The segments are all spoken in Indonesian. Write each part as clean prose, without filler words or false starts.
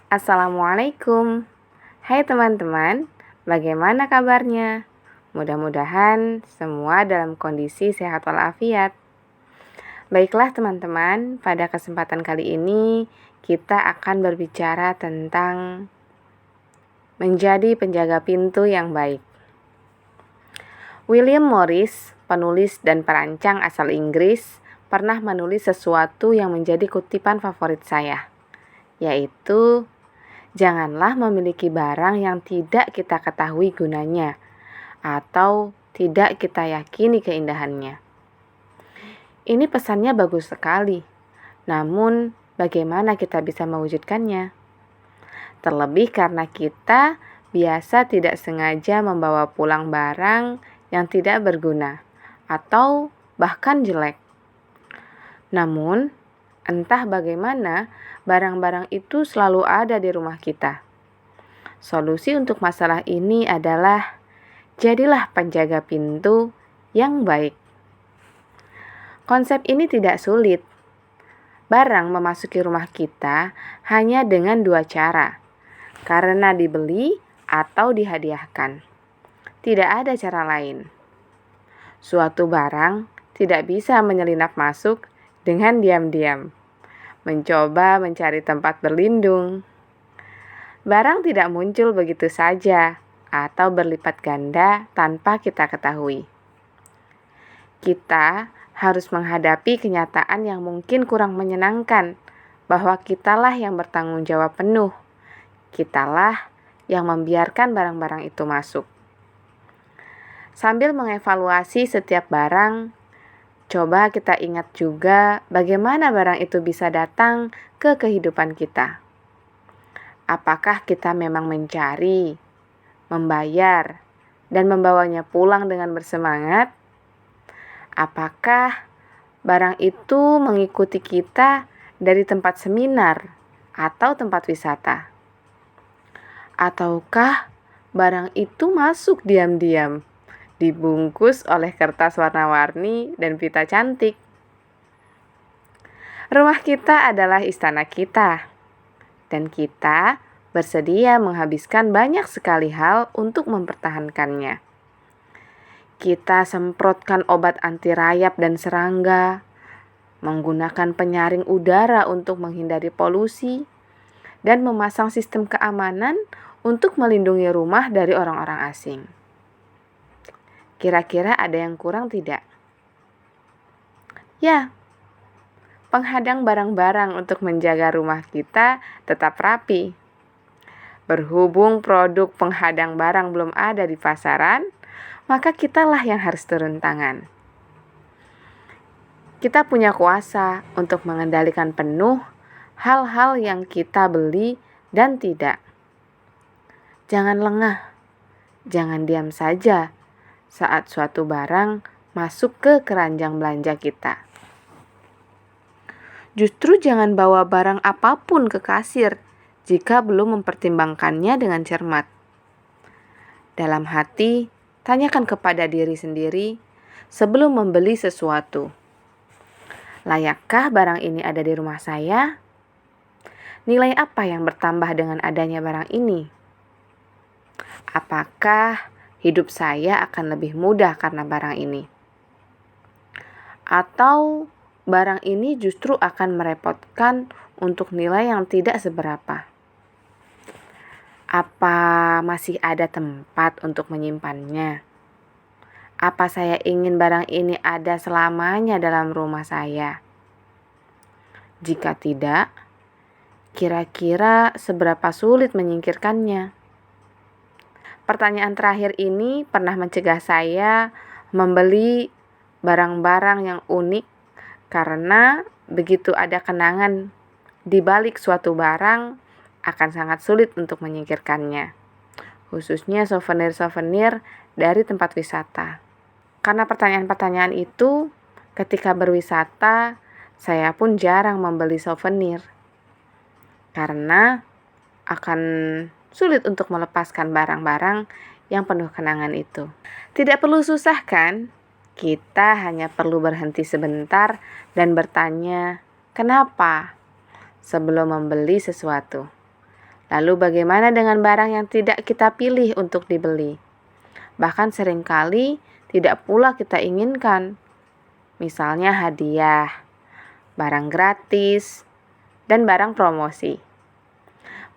Assalamualaikum. Hai teman-teman, bagaimana kabarnya? Mudah-mudahan semua dalam kondisi sehat walafiat. Baiklah teman-teman, pada kesempatan kali ini kita akan berbicara tentang menjadi penjaga pintu yang baik. William Morris, penulis dan perancang asal Inggris, pernah menulis sesuatu yang menjadi kutipan favorit saya, yaitu janganlah memiliki barang yang tidak kita ketahui gunanya atau tidak kita yakini keindahannya. Ini pesannya bagus sekali, namun bagaimana kita bisa mewujudkannya? Terlebih karena kita biasa tidak sengaja membawa pulang barang yang tidak berguna atau bahkan jelek. Namun, entah bagaimana, barang-barang itu selalu ada di rumah kita. Solusi untuk masalah ini adalah jadilah penjaga pintu yang baik. Konsep ini tidak sulit. Barang memasuki rumah kita hanya dengan dua cara, karena dibeli atau dihadiahkan. Tidak ada cara lain. Suatu barang tidak bisa menyelinap masuk dengan diam-diam, mencoba mencari tempat berlindung. Barang tidak muncul begitu saja atau berlipat ganda tanpa kita ketahui. Kita harus menghadapi kenyataan yang mungkin kurang menyenangkan, bahwa kitalah yang bertanggung jawab penuh. Kitalah yang membiarkan barang-barang itu masuk. Sambil mengevaluasi setiap barang, coba kita ingat juga bagaimana barang itu bisa datang ke kehidupan kita. Apakah kita memang mencari, membayar, dan membawanya pulang dengan bersemangat? Apakah barang itu mengikuti kita dari tempat seminar atau tempat wisata? Ataukah barang itu masuk diam-diam, dibungkus oleh kertas warna-warni dan pita cantik? Rumah kita adalah istana kita, dan kita bersedia menghabiskan banyak sekali hal untuk mempertahankannya. Kita semprotkan obat anti rayap dan serangga, menggunakan penyaring udara untuk menghindari polusi, dan memasang sistem keamanan untuk melindungi rumah dari orang-orang asing. Kira-kira ada yang kurang tidak? Ya, penghadang barang-barang untuk menjaga rumah kita tetap rapi. Berhubung produk penghadang barang belum ada di pasaran, maka kitalah yang harus turun tangan. Kita punya kuasa untuk mengendalikan penuh hal-hal yang kita beli dan tidak. Jangan lengah, jangan diam saja saat suatu barang masuk ke keranjang belanja kita. Justru jangan bawa barang apapun ke kasir jika belum mempertimbangkannya dengan cermat. Dalam hati, tanyakan kepada diri sendiri sebelum membeli sesuatu. Layakkah barang ini ada di rumah saya? Nilai apa yang bertambah dengan adanya barang ini? Apakah hidup saya akan lebih mudah karena barang ini? Atau barang ini justru akan merepotkan untuk nilai yang tidak seberapa? Apa masih ada tempat untuk menyimpannya? Apa saya ingin barang ini ada selamanya dalam rumah saya? Jika tidak, kira-kira seberapa sulit menyingkirkannya? Pertanyaan terakhir ini pernah mencegah saya membeli barang-barang yang unik karena begitu ada kenangan di balik suatu barang akan sangat sulit untuk menyingkirkannya, khususnya souvenir-souvenir dari tempat wisata. Karena pertanyaan-pertanyaan itu, ketika berwisata, saya pun jarang membeli souvenir karena akan sulit untuk melepaskan barang-barang yang penuh kenangan itu. Tidak perlu susah kan? Kita hanya perlu berhenti sebentar dan bertanya, kenapa? Sebelum membeli sesuatu. Lalu bagaimana dengan barang yang tidak kita pilih untuk dibeli? Bahkan seringkali tidak pula kita inginkan. Misalnya hadiah, barang gratis, dan barang promosi.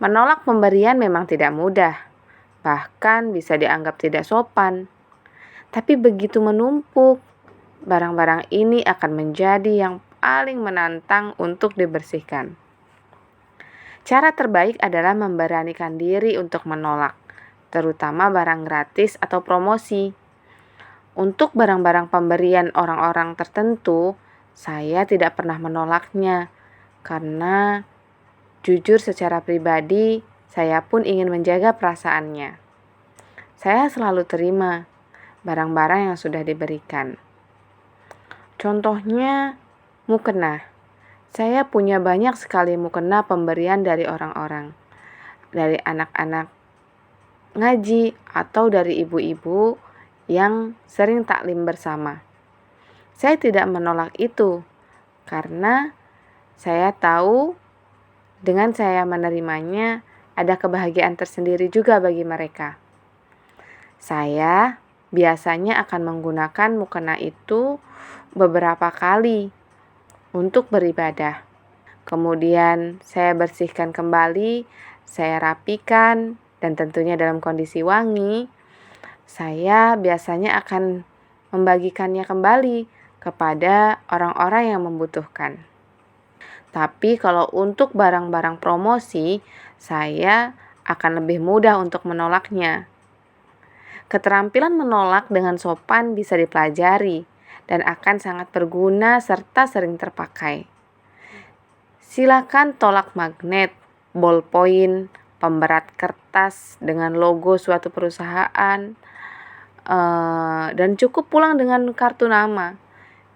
Menolak pemberian memang tidak mudah, bahkan bisa dianggap tidak sopan. Tapi begitu menumpuk, barang-barang ini akan menjadi yang paling menantang untuk dibersihkan. Cara terbaik adalah memberanikan diri untuk menolak, terutama barang gratis atau promosi. Untuk barang-barang pemberian orang-orang tertentu, saya tidak pernah menolaknya, karena jujur secara pribadi, saya pun ingin menjaga perasaannya. Saya selalu terima barang-barang yang sudah diberikan. Contohnya, mukena. Saya punya banyak sekali mukena pemberian dari orang-orang, dari anak-anak ngaji atau dari ibu-ibu yang sering taklim bersama. Saya tidak menolak itu karena saya tahu dengan saya menerimanya ada kebahagiaan tersendiri juga bagi mereka. Saya biasanya akan menggunakan mukena itu beberapa kali untuk beribadah. Kemudian saya bersihkan kembali, saya rapikan, dan tentunya dalam kondisi wangi. Saya biasanya akan membagikannya kembali kepada orang-orang yang membutuhkan. Tapi kalau untuk barang-barang promosi, saya akan lebih mudah untuk menolaknya. Keterampilan menolak dengan sopan bisa dipelajari dan akan sangat berguna serta sering terpakai. Silakan tolak magnet, ballpoint, pemberat kertas dengan logo suatu perusahaan, dan cukup pulang dengan kartu nama.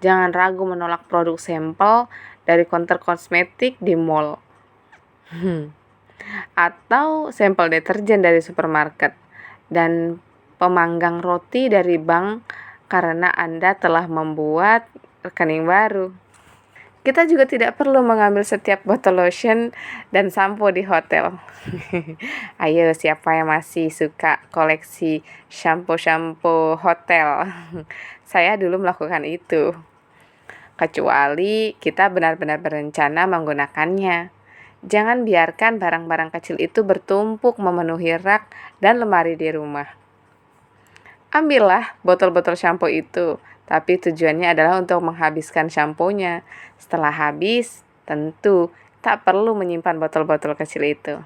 Jangan ragu menolak produk sampel dari konter kosmetik di mall. Atau sampel deterjen dari supermarket dan pemanggang roti dari bank karena Anda telah membuat rekening baru. Kita juga tidak perlu mengambil setiap botol lotion dan sampo di hotel. Ayo, siapa yang masih suka koleksi shampoo-shampoo hotel? Saya dulu melakukan itu. Kecuali kita benar-benar berencana menggunakannya. Jangan biarkan barang-barang kecil itu bertumpuk memenuhi rak dan lemari di rumah. Ambillah botol-botol shampoo itu, tapi tujuannya adalah untuk menghabiskan shampoo-nya. Setelah habis, tentu tak perlu menyimpan botol-botol kecil itu.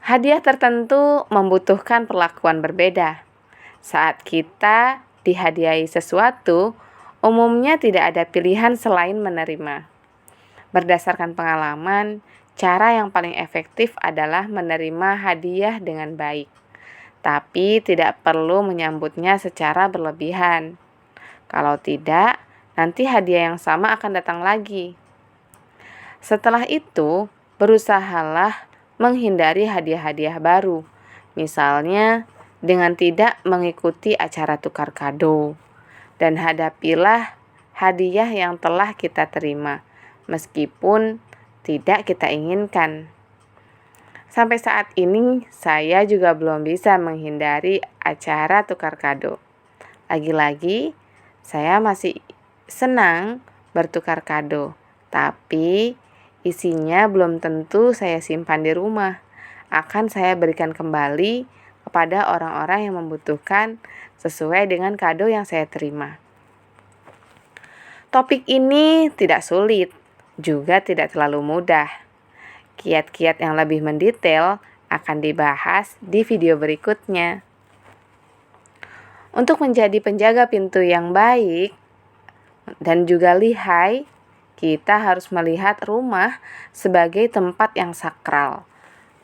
Hadiah tertentu membutuhkan perlakuan berbeda. Saat kita dihadiahi sesuatu, umumnya tidak ada pilihan selain menerima. Berdasarkan pengalaman, cara yang paling efektif adalah menerima hadiah dengan baik. Tapi tidak perlu menyambutnya secara berlebihan. Kalau tidak, nanti hadiah yang sama akan datang lagi. Setelah itu, berusahalah menghindari hadiah-hadiah baru. Misalnya, dengan tidak mengikuti acara tukar kado. Dan hadapilah hadiah yang telah kita terima, meskipun tidak kita inginkan. Sampai saat ini, saya juga belum bisa menghindari acara tukar kado. Lagi-lagi, saya masih senang bertukar kado, tapi isinya belum tentu saya simpan di rumah. Akan saya berikan kembali kepada orang-orang yang membutuhkan sesuai dengan kado yang saya terima. Topik ini tidak sulit, juga tidak terlalu mudah. Kiat-kiat yang lebih mendetail akan dibahas di video berikutnya. Untuk menjadi penjaga pintu yang baik dan juga lihai, kita harus melihat rumah sebagai tempat yang sakral,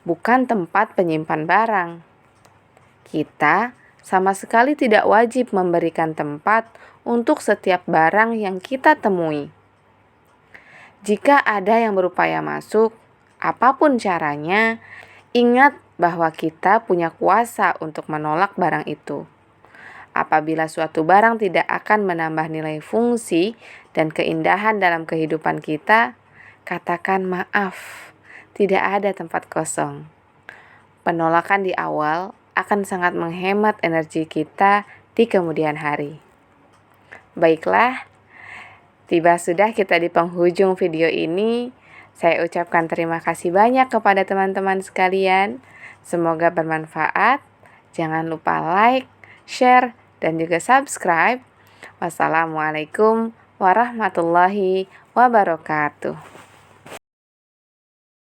bukan tempat penyimpan barang. Kita sama sekali tidak wajib memberikan tempat untuk setiap barang yang kita temui. Jika ada yang berupaya masuk, apapun caranya, ingat bahwa kita punya kuasa untuk menolak barang itu. Apabila suatu barang tidak akan menambah nilai fungsi dan keindahan dalam kehidupan kita, katakan maaf, tidak ada tempat kosong. Penolakan di awal akan sangat menghemat energi kita di kemudian hari. Baiklah, tiba sudah kita di penghujung video ini. Saya ucapkan terima kasih banyak kepada teman-teman sekalian. Semoga bermanfaat. Jangan lupa like, share, dan juga subscribe. Wassalamualaikum warahmatullahi wabarakatuh.